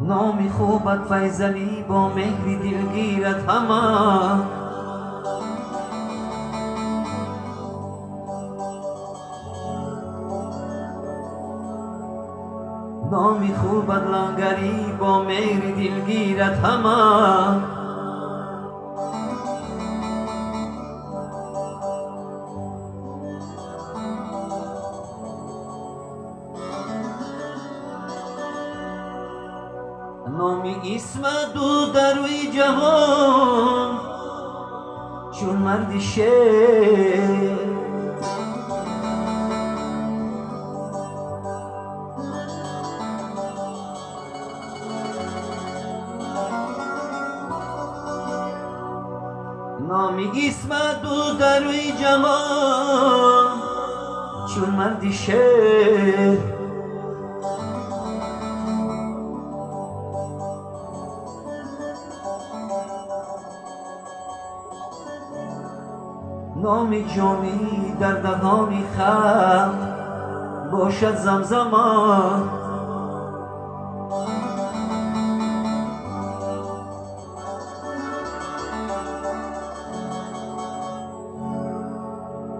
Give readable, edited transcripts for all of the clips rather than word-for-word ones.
نامی خوبت فیضلی با مهری دلگیرت همه نامی خوبت لنگری با مهری دلگیرت همه نامی اسم دو در روی جهان چون مرد شیر نامی اسم دو در روی جهان چون مرد شیر نام جامی در دهان خلق باشد زمزمه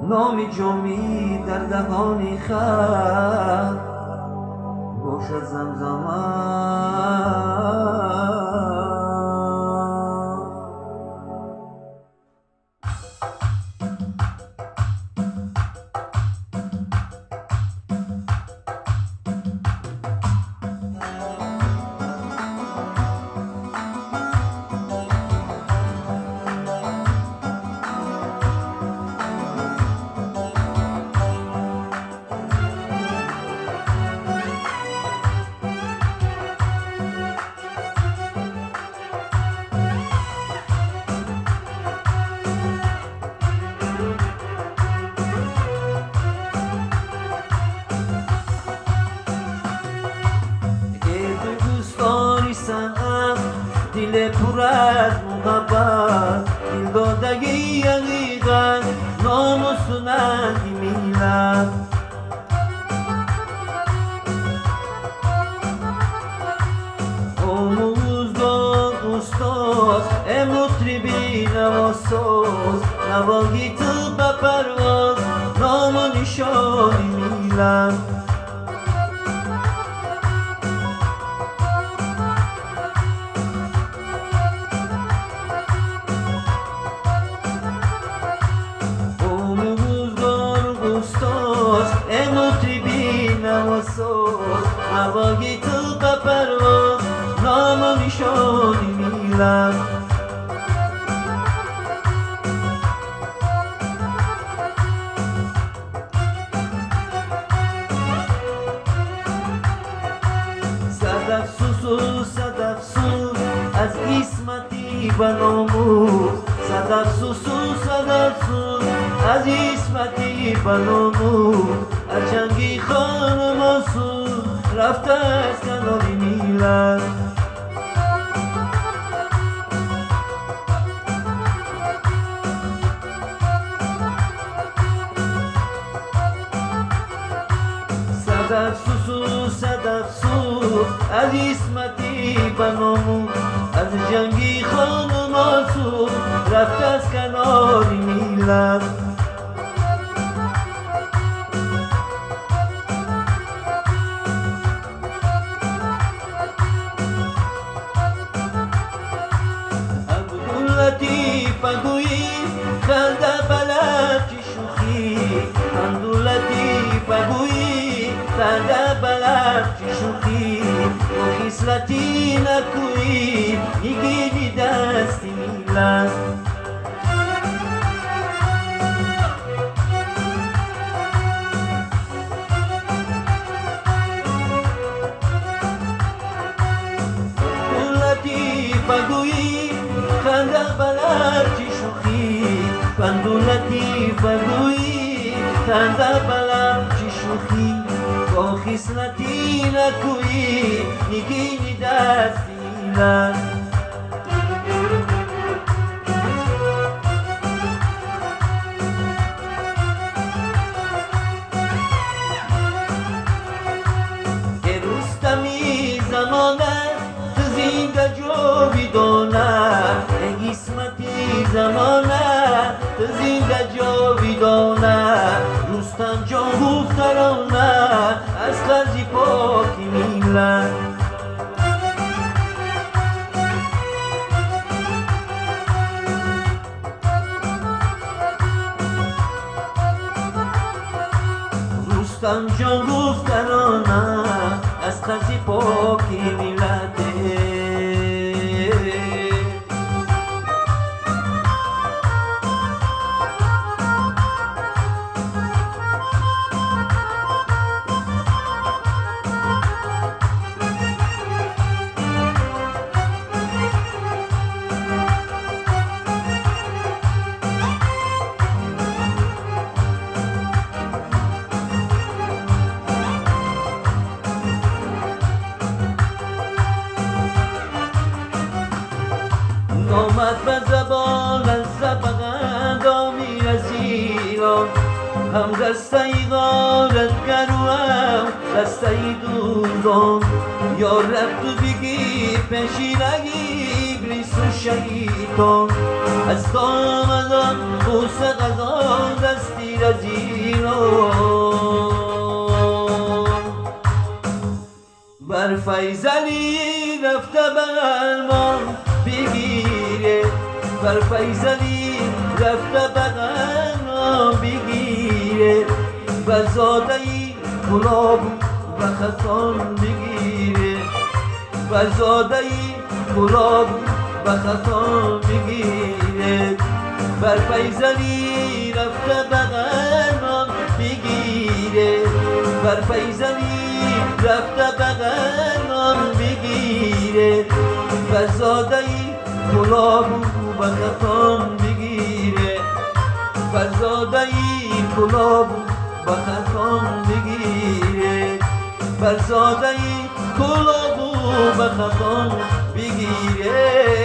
نام جامی در دهان خلق باشد زمزمه دل پر از محبت دل دادگی حقیقت نام و سنت میلت آموزگار استاد مطربی نواساز نواگی تو به پرواز نام و نشان میلت نواگی تو به پرواز نام و نشانی میلت صد افسوس از اسمتی و ناموس صد افسوس از اسمتی و ناموس از جنگی خانم آسود رفته از کنار میلت صد افسوس از اسمتی و ناموس از جنگی خانم آسود رفته از کنار میلت لطیف گویی خنده بلد چی شوخی خندو لطیف گویی خنده بلد چی شوخی و خیصلتی نکویی میگیری دستی میلت لطیف گویی خنده بلد چی شوخی خندو لطیف گویی خنده بلد چی شوخی با خیصلتی نکویی نگینی دستی میلت رستمی زمانه زنده جاویدانه ای قسمتی زمانه تو زنده جاویدانه رستم جان گفت ترانه از خرج پاک میلن رستم جان گفت ترانه از خرج پاک میلته آمد به زبان از زبغندامی از ایران هم دسته ای غارتگر و هم دسته ای دوزان یا رب تو بگی پیشینگی ابلیس و شیطان از دامدان بوس غذا دستی از ایران بر فیضلی رفته به علمان بگیره بر فیضلی رفته بغنا بگیره و زادهی گلاب و خطان بگیره و زادهی گلاب و خطان بگیره بر فیضلی رفته بغنا بگیره بر فیضلی رفته بغنا بگیره و زادهی گلاب و خطان بگیره فرزادهی گلاب و خطان بگیره فرزادهی گلاب و خطان بگیره